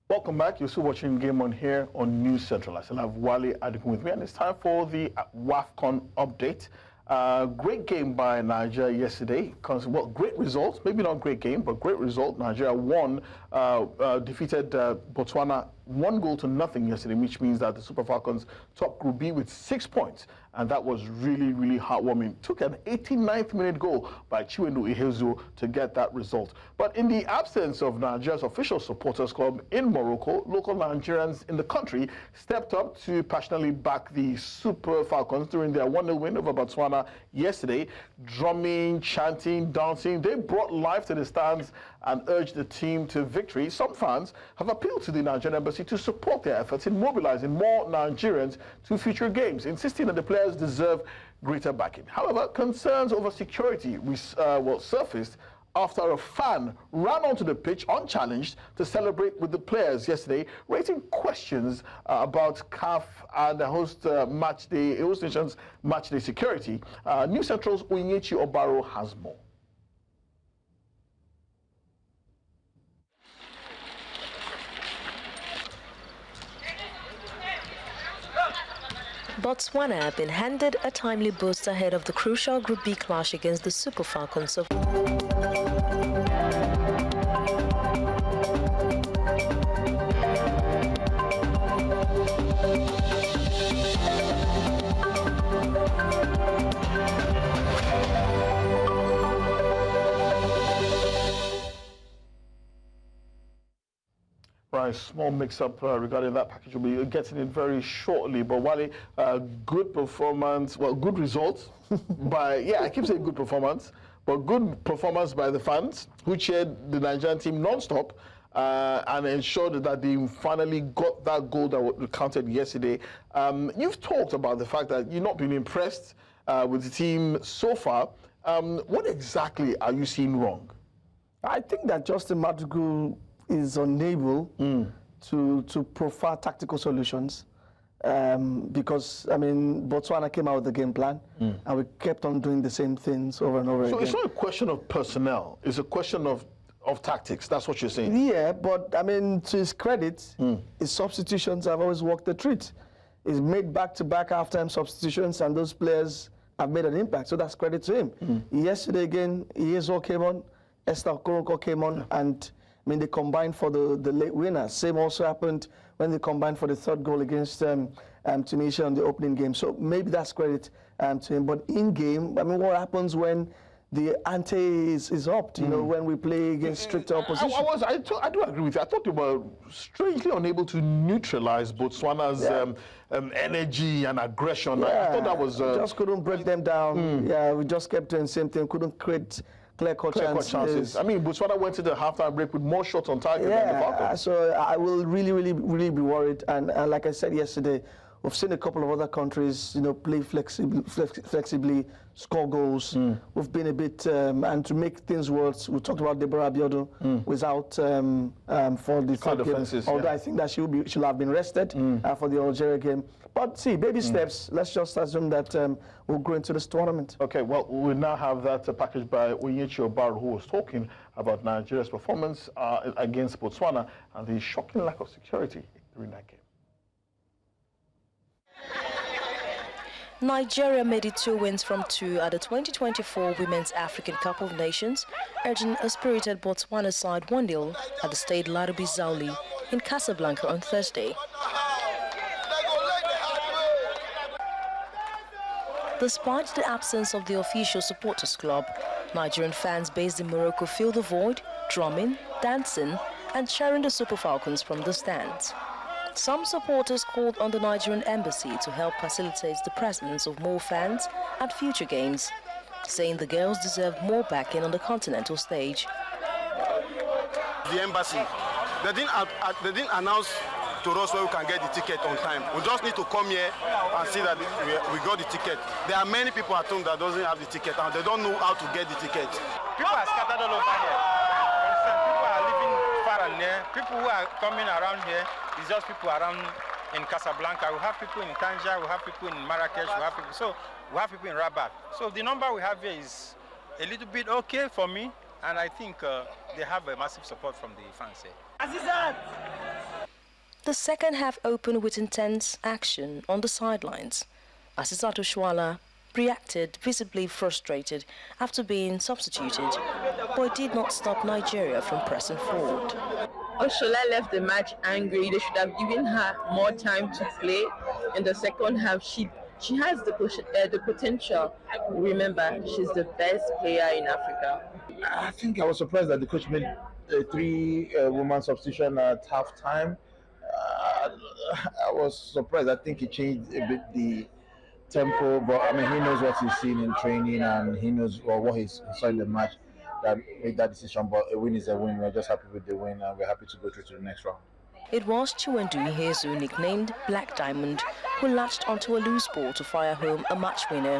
Welcome back. You're still watching Game On here on News Central. I still have Wale Adikun with me, and it's time for the WAFCON update. Great game by Nigeria yesterday. Well, great result. Maybe not great game, but great result. Nigeria won, defeated Botswana 1-0 yesterday, which means that the Super Falcons top Group B with 6 points. And that was really, really heartwarming. Took an 89th minute goal by Chiwendu Ihezuo to get that result. But in the absence of Nigeria's official supporters club in Morocco, local Nigerians in the country stepped up to passionately back the Super Falcons during their 1-0 win over Botswana yesterday. Drumming, chanting, dancing, they brought life to the stands and urged the team to victory. Some fans have appealed to the Nigerian Embassy to support their efforts in mobilizing more Nigerians to future games, insisting that the players deserve greater backing. However, concerns over security surfaced after a fan ran onto the pitch unchallenged to celebrate with the players yesterday, raising questions about CAF and the host nation's matchday security. News Central's Onyinyechi Obaro has more. Botswana have been handed a timely boost ahead of the crucial Group B clash against the Super Falcons of Right, small mix-up regarding that package. We'll be getting it very shortly. But Wale, good performance, well, good results by, I keep saying good performance, but good performance by the fans who cheered the Nigerian team non-stop and ensured that they finally got that goal that was counted yesterday. You've talked about the fact that you've not been impressed with the team so far. What exactly are you seeing wrong? I think that Justin Madugu is unable to profile tactical solutions because, I mean, Botswana came out with the game plan and we kept on doing the same things over and over again. So it's not a question of personnel, it's a question of tactics, that's what you're saying? Yeah, but, I mean, to his credit, his substitutions have always worked the treat. He's made back-to-back halftime substitutions and those players have made an impact, so that's credit to him. Yesterday again, Ihezuo came on, Esther Okoronko came on, and I mean, they combined for the late winner. Same also happened when they combined for the third goal against Tunisia in the opening game. So maybe that's credit to him. But in game, I mean, what happens when the ante is upped, you know, when we play against stricter opposition? I do agree with you. I thought they were strangely unable to neutralize Botswana's energy and aggression. I thought that was... just couldn't break them down. Yeah, we just kept doing the same thing. Couldn't create clear-cut chances. I mean, Botswana went to the halftime break with more shots on target than the Falcons. So I will really be worried. And like I said yesterday, we've seen a couple of other countries, you know, play flexibly, score goals. We've been a bit, and to make things worse, we talked about Deborah Abiodun was out for the third game. Although I think that she'll have been rested for the Algeria game. But see, baby steps. Let's just assume that we'll go into this tournament. Okay, well, we now have that package by Onyinyechi Obaro, who was talking about Nigeria's performance against Botswana and the shocking lack of security during that game. Nigeria made it 2 wins from 2 at the 2024 Women's African Cup of Nations, urging a spirited Botswana side 1-0 at the Stade Ladobi Zauli in Casablanca on Thursday. Despite the absence of the official supporters club, Nigerian fans based in Morocco filled the void, drumming, dancing, and cheering the Super Falcons from the stands. Some supporters called on the Nigerian Embassy to help facilitate the presence of more fans at future games, saying the girls deserved more backing on the continental stage. The embassy, they didn't announce to us where we can get the ticket on time. We just need to come here and see that we got the ticket. There are many people at home that doesn't have the ticket and they don't know how to get the ticket. People are scattered all over here. People are living far and near. People who are coming around here, it's just people around in Casablanca. We have people in Tanja, we have people in Marrakesh, we have people in Rabat. So the number we have here is a little bit okay for me, and I think they have a massive support from the fans here. The second half opened with intense action on the sidelines. Asisato Shwala reacted visibly frustrated after being substituted, but it did not stop Nigeria from pressing forward. Oshola left the match angry. They should have given her more time to play in the second half. She has the potential. Remember, she's the best player in Africa. I think I was surprised that the coach made a three-woman substitution at half-time. I was surprised. I think he changed a bit the tempo, but I mean, he knows what he's seen in training and he knows what he saw in the match that made that decision. But a win is a win. We're just happy with the win and we're happy to go through to the next round. It was Chiwendu Ihezu, nicknamed Black Diamond, who latched onto a loose ball to fire home a match winner.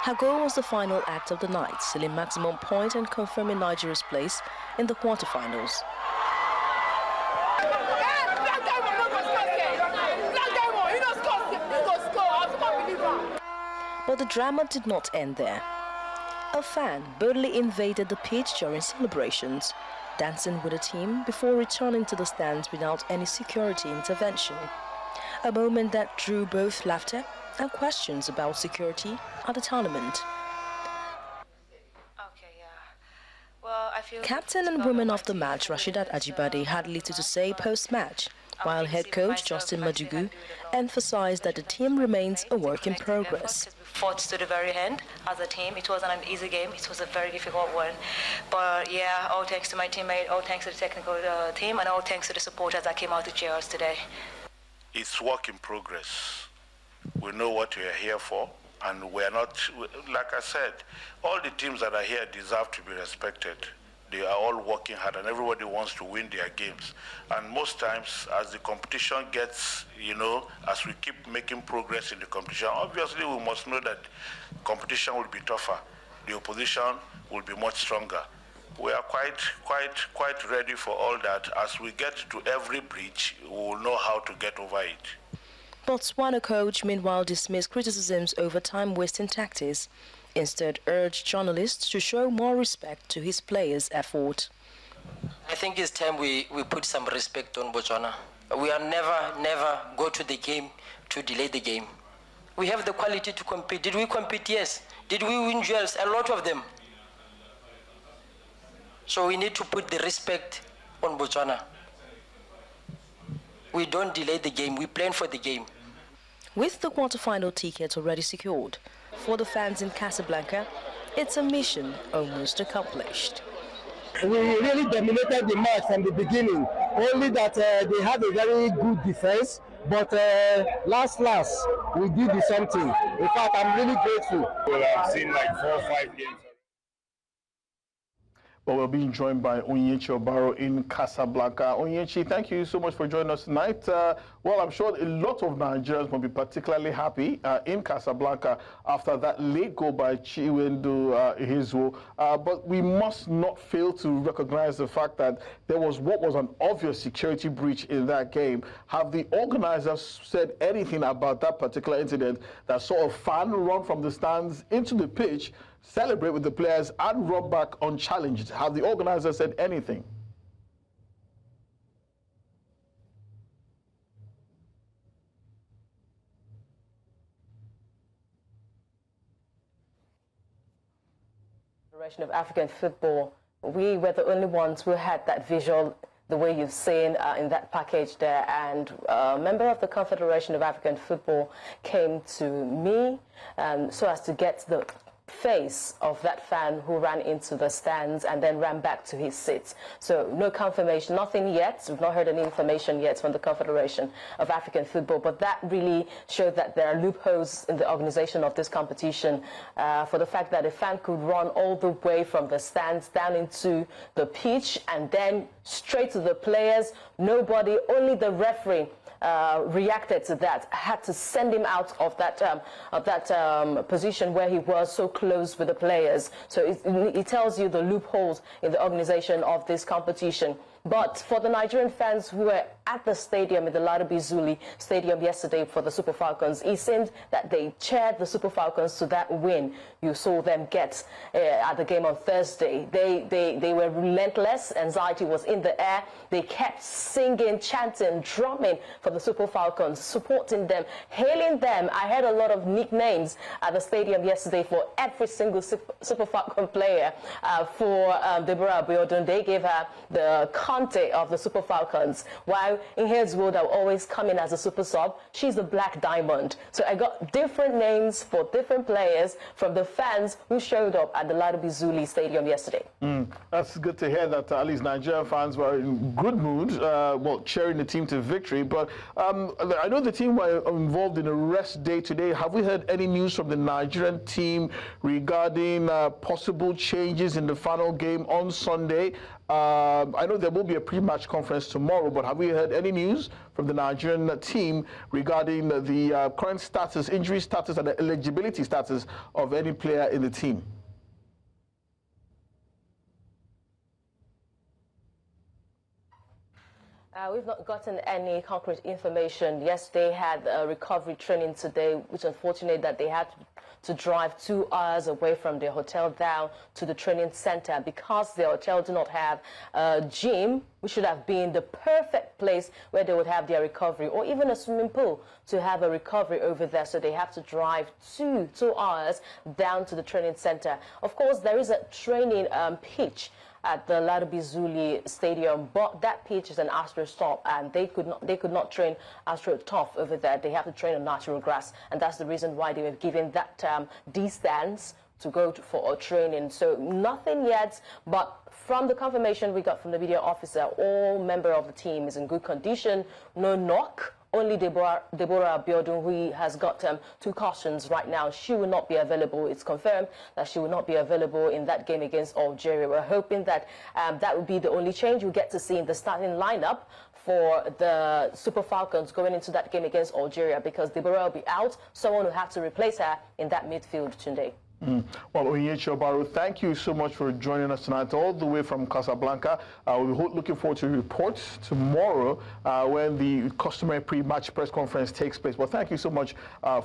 Her goal was the final act of the night, sealing maximum point and confirming Nigeria's place in the quarterfinals. But the drama did not end there. A fan boldly invaded the pitch during celebrations, dancing with the team before returning to the stands without any security intervention. A moment that drew both laughter and questions about security at the tournament. Captain and woman of the match Rasheedat Ajibade had little to say post-match, while head coach Justin Madugu emphasized that the team remains a work in progress. Fought to the very end as a team. It wasn't an easy game. It was a very difficult one. But yeah, all thanks to my teammate, all thanks to the technical team, and all thanks to the supporters that came out to cheer us today. It's work in progress. We know what we are here for, and we're not, like I said, all the teams that are here deserve to be respected. They are all working hard and everybody wants to win their games. And most times, as the competition gets, as we keep making progress in the competition, obviously we must know that competition will be tougher. The opposition will be much stronger. We are quite ready for all that. As we get to every breach, we will know how to get over it. Botswana coach meanwhile dismissed criticisms over time-wasting tactics. Instead urged journalists to show more respect to his players' effort. I think it's time we put some respect on Botswana. We are never go to the game to delay the game. We have the quality to compete. Did we compete? Yes. Did we win duels? A lot of them. So we need to put the respect on Botswana. We don't delay the game. We plan for the game. With the quarterfinal ticket already secured, for the fans in Casablanca, it's a mission almost accomplished. We really dominated the match from the beginning, only that they had a very good defense, but last, we did something. In fact, I'm really grateful. Well, I've seen like 4 or 5 games. But we're being joined by Onyinyechi Obaro in Casablanca. Onyinyechi, thank you so much for joining us tonight. Well, I'm sure a lot of Nigerians will be particularly happy in Casablanca after that late goal by Chiwendu Ihezu. But we must not fail to recognize the fact that there was what was an obvious security breach in that game. Have the organizers said anything about that particular incident that saw a fan run from the stands into the pitch, celebrate with the players, and run back unchallenged? Have the organizers said anything? Federation of African Football, we were the only ones who had that visual, the way you've seen in that package there, and a member of the Confederation of African Football came to me so as to get the face of that fan who ran into the stands and then ran back to his seat. So no confirmation, nothing yet. We've not heard any information yet from the Confederation of African Football, but that really showed that there are loopholes in the organization of this competition for the fact that a fan could run all the way from the stands down into the pitch and then straight to the players. Nobody, only the referee reacted to that, had to send him out of that position where he was so close with the players. So it tells you the loopholes in the organization of this competition. But for the Nigerian fans who were at the stadium, in the Larabi Zuli Stadium yesterday for the Super Falcons, it seemed that they cheered the Super Falcons to that win you saw them get at the game on Thursday. They were relentless. Anxiety was in the air. They kept singing, chanting, drumming for the Super Falcons, supporting them, hailing them. I heard a lot of nicknames at the stadium yesterday for every single Super Falcon player. For Deborah Abiodun, they gave her the Conte of the Super Falcons, while in his world, I'll always come in as a super sub. She's the Black Diamond. So I got different names for different players from the fans who showed up at the Larabi Zuli Stadium yesterday. That's good to hear that at least Nigerian fans were in good mood, well, cheering the team to victory. But I know the team were involved in a rest day today. Have we heard any news from the Nigerian team regarding possible changes in the final game on Sunday? I know there will be a pre-match conference tomorrow, but have we heard any news from the Nigerian team regarding the current status, injury status, and the eligibility status of any player in the team? We've not gotten any concrete information. Yes, they had recovery training today, which unfortunate that they had to drive 2 hours away from their hotel down to the training center because their hotel do not have a gym, which should have been the perfect place where they would have their recovery, or even a swimming pool to have a recovery over there. So they have to drive 2 hours down to the training center. Of course, there is a training pitch at the Larabi Zuli Stadium, but that pitch is an AstroTurf, and they could not train AstroTurf over there. They have to train on natural grass, and that's the reason why they were given that distance to go for a training. So nothing yet, but from the confirmation we got from the media officer, all member of the team is in good condition, no knock. Only Deborah Abiodun, who has got 2 cautions right now, she will not be available. It's confirmed that she will not be available in that game against Algeria. We're hoping that that will be the only change we'll get to see in the starting lineup for the Super Falcons going into that game against Algeria, because Deborah will be out. Someone will have to replace her in that midfield today. Well, Onyinyechi, Obaro, thank you so much for joining us tonight, all the way from Casablanca. We're looking forward to report tomorrow when the customary pre-match press conference takes place. Well, thank you so much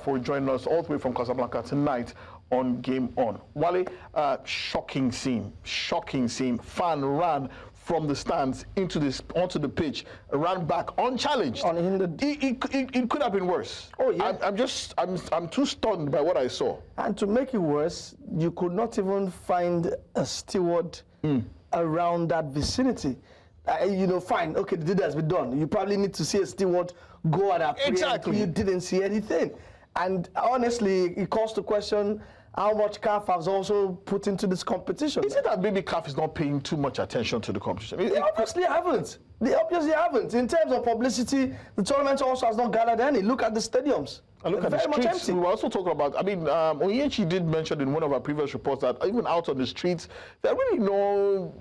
for joining us all the way from Casablanca tonight on Game On. Wale, shocking scene. Fan ran from the stands onto the pitch, ran back unchallenged. Unhindered. It could have been worse. Oh yeah. I'm too stunned by what I saw. And to make it worse, you could not even find a steward around that vicinity. Fine, okay, the deed has been done. You probably need to see a steward go at that. Exactly. You didn't see anything. And honestly, it calls to question how much CAF has also put into this competition. Is it that maybe CAF is not paying too much attention to the competition? They obviously haven't. In terms of publicity, the tournament also has not gathered any. Look at the stadiums. And look at the streets. Empty. We were also talking about, Onyinyechi did mention in one of our previous reports that even out on the streets, there really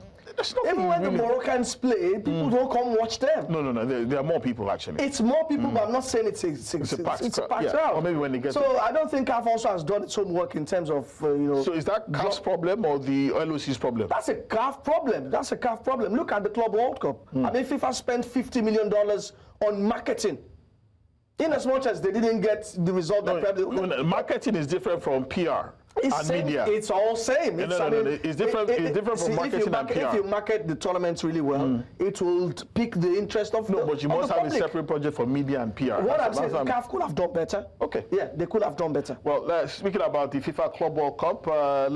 even when the Moroccans play, people don't come watch them. No, there are more people actually. It's more people, but I'm not saying it's a packed crowd. Or maybe when they get I don't think CAF also has done its homework in terms of, So is that CAF's problem or the LOC's problem? That's a CAF problem. Look at the Club World Cup. I mean, FIFA spent $50 million on marketing. In as much as they didn't get the result marketing is different from PR. Media. It's all same. It's different. It's different from marketing and PR. If you market the tournaments really well, it will pick the interest of but you must have a separate project for media and PR. What I'm saying, CAF could have done better. Okay. Yeah, they could have done better. Well, speaking about the FIFA Club World Cup, well,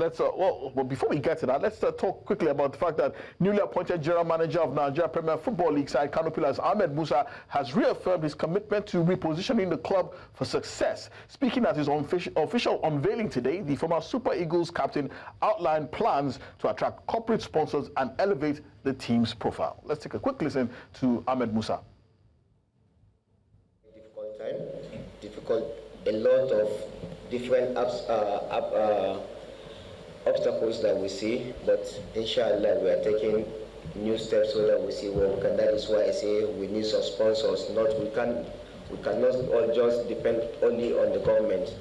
before we get to that, let's talk quickly about the fact that newly appointed general manager of Nigeria Premier Football League side Kano Pillars, Ahmed Musa, has reaffirmed his commitment to repositioning the club for success. Speaking at his official unveiling today, the former Super Eagles captain outlined plans to attract corporate sponsors and elevate the team's profile. Let's take a quick listen to Ahmed Musa. Difficult time, a lot of different obstacles that we see, but inshallah we are taking new steps so that we see where we can. That is why I say we need some sponsors. We cannot all just depend only on the government.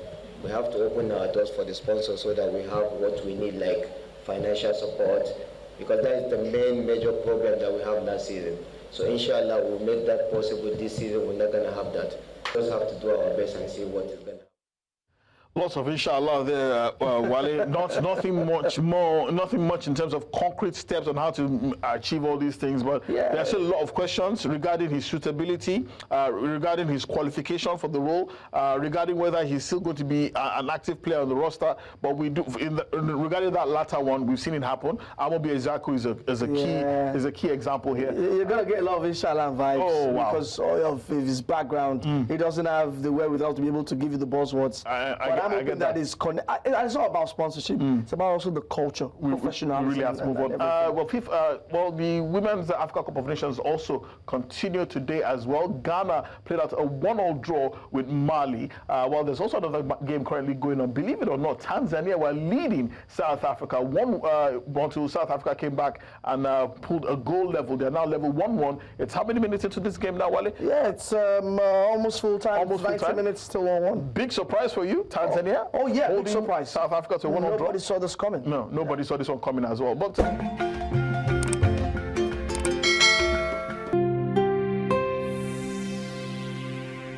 We have to open our doors for the sponsors so that we have what we need, like financial support, because that is the main major problem that we have last season. So inshallah, we'll make that possible this season. We're not going to have that. We just have to do our best and see what is going to happen. Lots of inshallah there, Wale. Nothing much in terms of concrete steps on how to achieve all these things. But there's still a lot of questions regarding his suitability, regarding his qualification for the role, regarding whether he's still going to be an active player on the roster. But we do, regarding that latter one, we've seen it happen. Amobi Ezeaku is a key example here. You're gonna get a lot of inshallah vibes because of his background. He doesn't have the wherewithal to be able to give you the buzzwords. I'm hoping that is it's not about sponsorship. It's about also the culture, professionalism. We really have to move on. Well, the Women's Africa Cup of Nations also continue today as well. Ghana played out a 1-1 draw with Mali. While there's also another game currently going on. Believe it or not, Tanzania were leading South Africa. 1-2. South Africa came back and pulled a goal level. They're now level 1-1. It's how many minutes into this game now, Wale? Yeah, it's almost full time. Almost 90 minutes till 1-1. Big surprise for you, Tanzania. Oh yeah, big surprise. South Africa to 1-1 draw. Nobody saw this coming. No, nobody saw this one coming as well. But